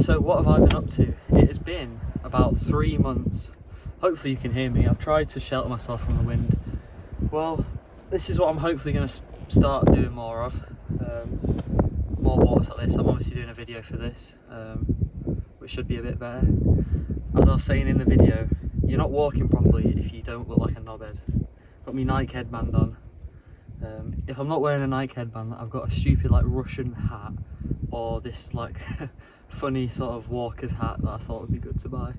So what have I been up to? It has been about 3 months. Hopefully you can hear me. I've tried to shelter myself from the wind. Well, this is what I'm hopefully going to start doing more of. More walks like this. I'm obviously doing a video for this, which should be a bit better. As I was saying in the video, you're not walking properly if you don't look like a knobhead. Got my Nike headband on. If I'm not wearing a Nike headband, I've got a stupid like Russian hat or this like funny sort of walker's hat that I thought would be good to buy.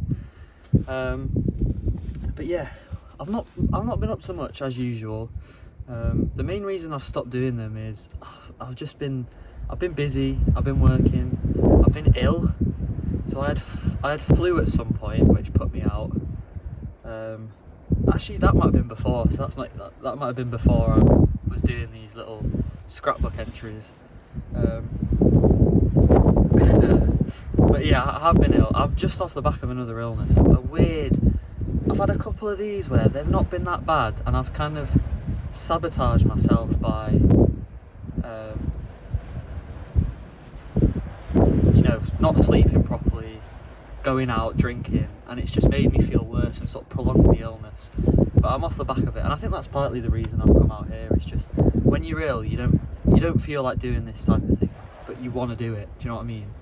But yeah, I've not been up to much as usual. The main reason I've stopped doing them is I've been busy, I've been working, I've been ill. So I had flu at some point, which put me out. Actually, that might have been before. So that's like that might have been before I was doing these little scrapbook entries. But yeah, I have been ill. I'm just off the back of another illness. I've had a couple of these where they've not been that bad, and I've kind of sabotaged myself by, not sleeping properly, going out, drinking, and it's just made me feel worse and sort of prolonged the illness. But I'm off the back of it, and I think that's partly the reason I've come out here. It's just when you're ill, you don't feel like doing this type of thing, but you want to do it. Do you know what I mean?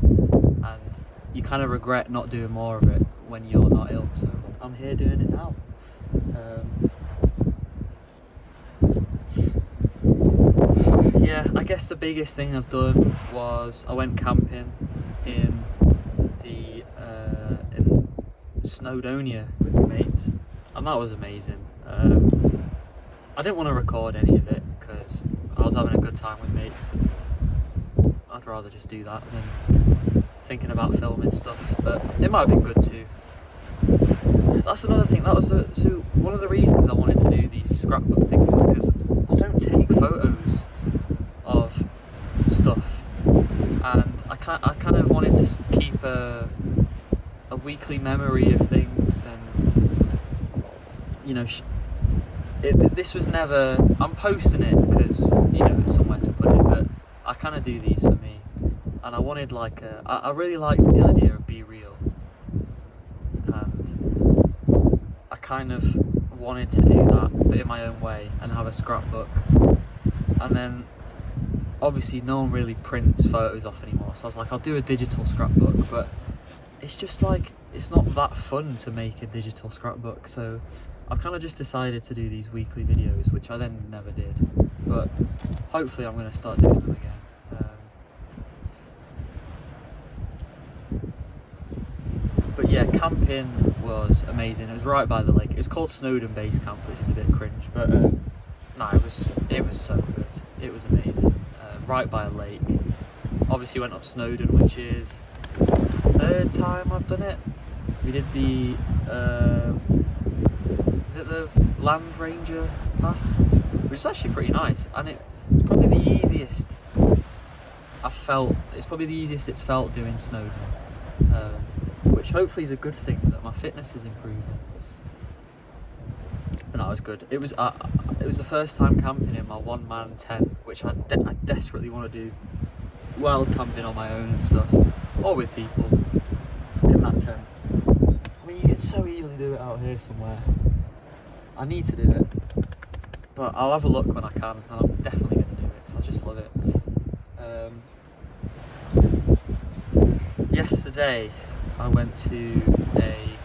And you kind of regret not doing more of it when you're not ill. So I'm here doing it now. Yeah, I guess the biggest thing I've done was I went camping in Snowdonia with my mates, and that was amazing. I didn't want to record any of it because I was having a good time with mates, and I'd rather just do that than thinking about filming stuff, but it might have been good too. That's another thing, so one of the reasons I wanted to do these scrapbook things is because I don't take photos of stuff, and I kind of wanted to keep a weekly memory of things, and this was never, I'm posting it because it's somewhere to put it, but I kind of do these for me, and I wanted I really liked the idea of Be Real, and I kind of wanted to do that but in my own way and have a scrapbook. And then obviously no one really prints photos off anymore, so I was like, I'll do a digital scrapbook, but it's just like, it's not that fun to make a digital scrapbook, so I've kind of just decided to do these weekly videos, which I then never did, but hopefully I'm going to start doing them again. But yeah, camping was amazing. It was right by the lake. It was called Snowden Basecamp, which is a bit cringe, but no, it was so good. It was amazing. Right by a lake. Obviously went up Snowden, which is the 3rd time I've done it. We did the Land Ranger path, which is actually pretty nice, and it's probably the easiest it's felt doing Snowden, which hopefully is a good thing, that my fitness is improving. But no, it was good. It was the first time camping in my one-man tent, which I desperately want to do while camping on my own and stuff, or with people in that tent. I mean, you could so easily do it out here somewhere. I need to do it, but I'll have a look when I can, and I'm definitely going to do it, so I just love it. Yesterday I went to a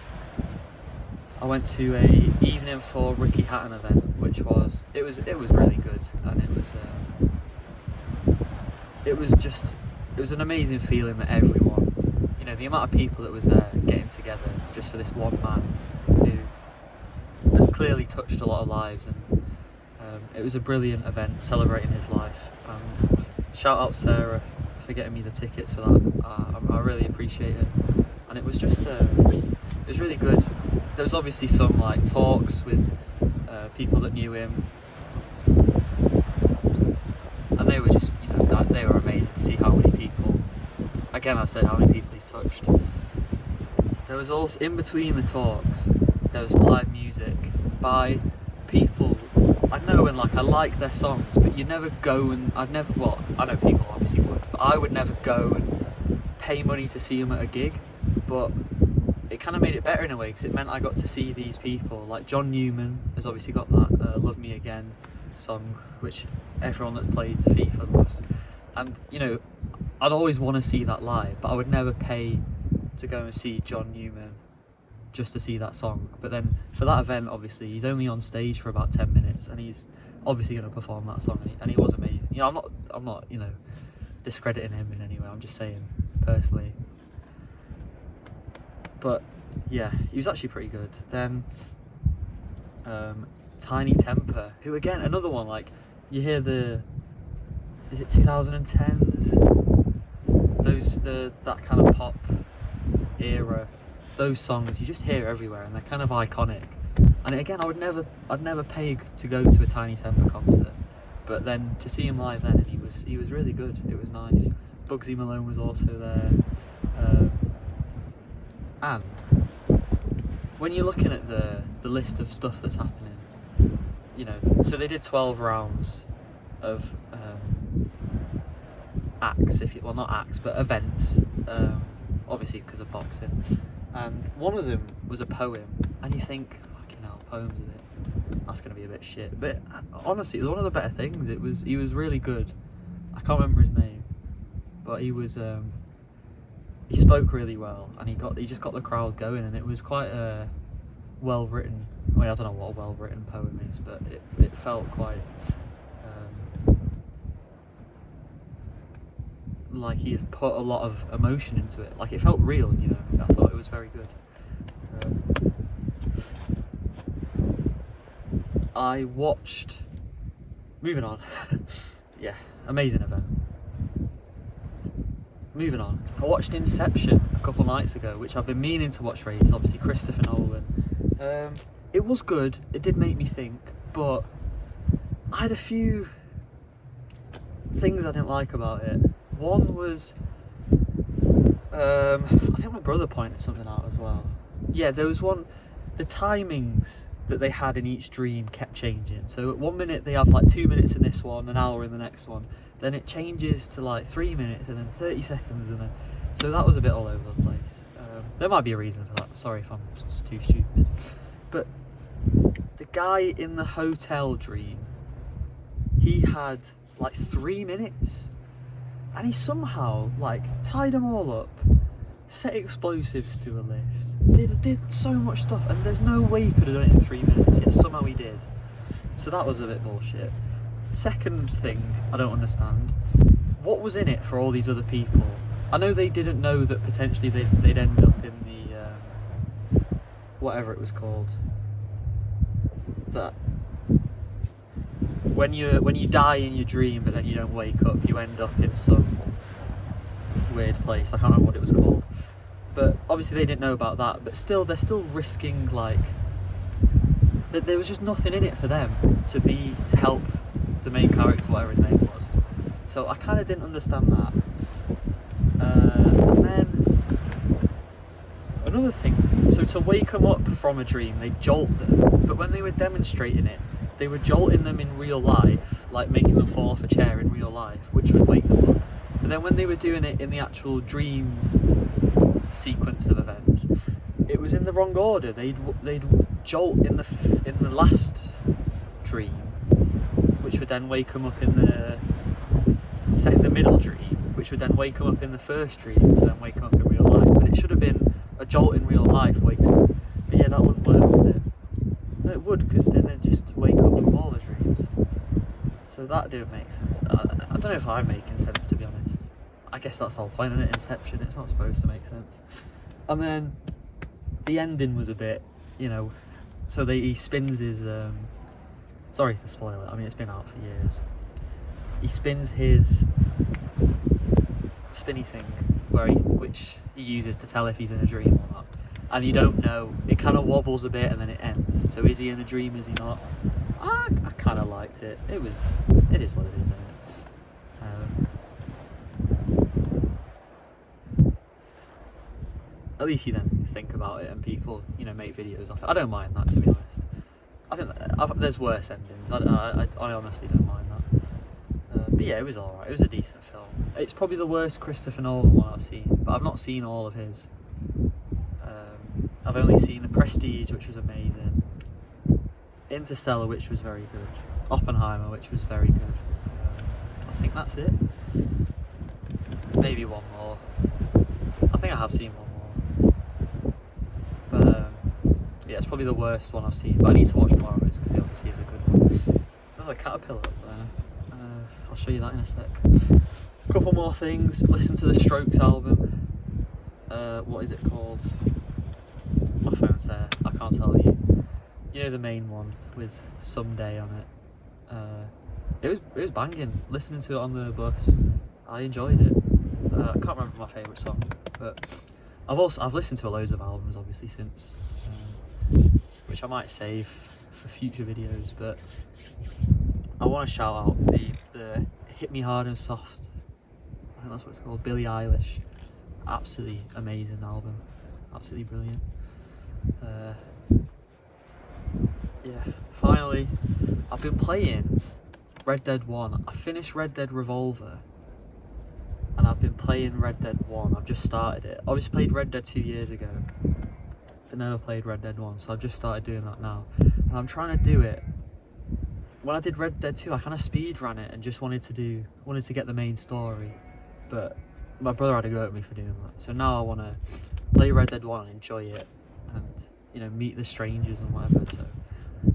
evening for Ricky Hatton event, which was really good, and it was an amazing feeling that everyone, the amount of people that was there getting together just for this one man who has clearly touched a lot of lives, and it was a brilliant event celebrating his life. And shout out Sarah for getting me the tickets for that. I really appreciate it, and it was just it was really good. There was obviously some talks with people that knew him, and they were just they were amazing to see how many people. Again, I said how many people he's touched. There was also, in between the talks, there was live music by people I know, and I like their songs, but you never go and I know people obviously would, but I would never go and pay money to see him at a gig, but it kind of made it better in a way because it meant I got to see these people. Like John Newman has obviously got that Love Me Again song, which everyone that's played FIFA loves. And, you know, I'd always want to see that live, but I would never pay to go and see John Newman just to see that song. But then for that event, obviously, he's only on stage for about 10 minutes and he's obviously going to perform that song, and he was amazing. You know, I'm not, you know, discrediting him in any way. I'm just saying personally. But yeah, he was actually pretty good. Then Tiny Temper, who again, another one, like, you hear is it 2010s? That kind of pop era, those songs you just hear everywhere and they're kind of iconic. And again, I'd never pay to go to a Tiny Temper concert, but then to see him live then, and he was really good. It was nice. Bugsy Malone was also there, and when you're looking at the list of stuff that's happening, you know, so they did 12 rounds of acts, not acts, but events, obviously because of boxing, and one of them was a poem, and you think, fucking hell, poems that's going to be a bit shit, but honestly it was one of the better things. He was really good. I can't remember his name, but he spoke really well, and he just got the crowd going, and it was quite a well written, I mean, I don't know what a well written poem is, but it felt quite like he had put a lot of emotion into it. Like, it felt real, you know. I thought it was very good. I watched, moving on, yeah, amazing event. Moving on, I watched Inception a couple nights ago, which I've been meaning to watch for ages, obviously Christopher Nolan. It was good, it did make me think, but I had a few things I didn't like about it. One was, I think my brother pointed something out as well. Yeah, there was one, the timings that they had in each dream kept changing. So at 1 minute they have like 2 minutes in this one, an hour in the next one. Then it changes to like 3 minutes and then 30 seconds and then... So that was a bit all over the place. There might be a reason for that. Sorry if I'm just too stupid. But the guy in the hotel dream, he had like 3 minutes. And he somehow, like, tied them all up, set explosives to a lift, did so much stuff, and there's no way he could have done it in 3 minutes, yet somehow he did. So that was a bit bullshit. Second thing I don't understand, what was in it for all these other people? I know they didn't know that potentially they'd end up in the, whatever it was called, that when you die in your dream but then you don't wake up, you end up in some weird place. I can't remember what it was called, but obviously they didn't know about that, but still they're still risking, like, that there was just nothing in it for them to help the main character, whatever his name was. So I kind of didn't understand that. And then another thing, so to wake them up from a dream, they jolt them, but when they were demonstrating it, they were jolting them in real life, like making them fall off a chair in real life, which would wake them up. But then when they were doing it in the actual dream sequence of events, it was in the wrong order. They'd jolt in the last dream, which would then wake them up in the middle dream, which would then wake them up in the first dream to then wake them up in real life. But it should have been a jolt in real life wakes them. But yeah, that wouldn't work, would it? No, it would, because then they'd just wake up from all the dreams. So that didn't make sense. I don't know if I'm making sense, to be honest. I guess that's the whole point, isn't it? Inception, it's not supposed to make sense. And then the ending was a bit, you know, so he spins his, sorry to spoil it, I mean it's been out for years. He spins his spinny thing, which he uses to tell if he's in a dream or not. And you don't know, it kind of wobbles a bit and then it ends. So is he in a dream, is he not? I kind of liked it. It is what it is, isn't it? At least you then think about it and people, you know, make videos off it. I don't mind that, to be honest. I think there's worse endings. I honestly don't mind that. But yeah, it was alright. It was a decent film. It's probably the worst Christopher Nolan one I've seen, but I've not seen all of his. I've only seen The Prestige, which was amazing, Interstellar, which was very good, Oppenheimer, which was very good. I think that's it. Maybe one more. I think I have seen one more. But yeah, it's probably the worst one I've seen, but I need to watch more of it because it obviously is a good one. Another caterpillar up there. I'll show you that in a sec. A couple more things. Listen to the Strokes album. What is it called? My phone's there. I can't tell you. You know, the main one with Someday on it. It was banging. Listening to it on the bus, I enjoyed it. I can't remember my favourite song, but I've listened to loads of albums obviously since, which I might save for future videos. But I want to shout out the Hit Me Hard and Soft. I think that's what it's called. Billie Eilish. Absolutely amazing album. Absolutely brilliant. Yeah. Finally, I've been playing Red Dead 1. I finished Red Dead Revolver, and I've been playing Red Dead 1. I've just started it. Obviously played Red Dead 2 years ago, but never played Red Dead 1, so I've just started doing that now. And I'm trying to do it. When I did Red Dead 2, I kind of speed ran it and just wanted to get the main story, but my brother had to go at me for doing that. So now I want to play Red Dead 1 and enjoy it, and you know, meet the strangers and whatever. So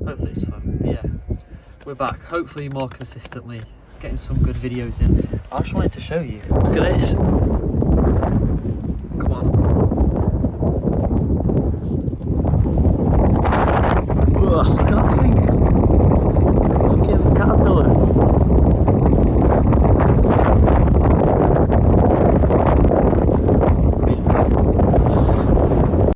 hopefully it's fun. But yeah, we're back. Hopefully more consistently, getting some good videos in. I just wanted to show you. Look at this.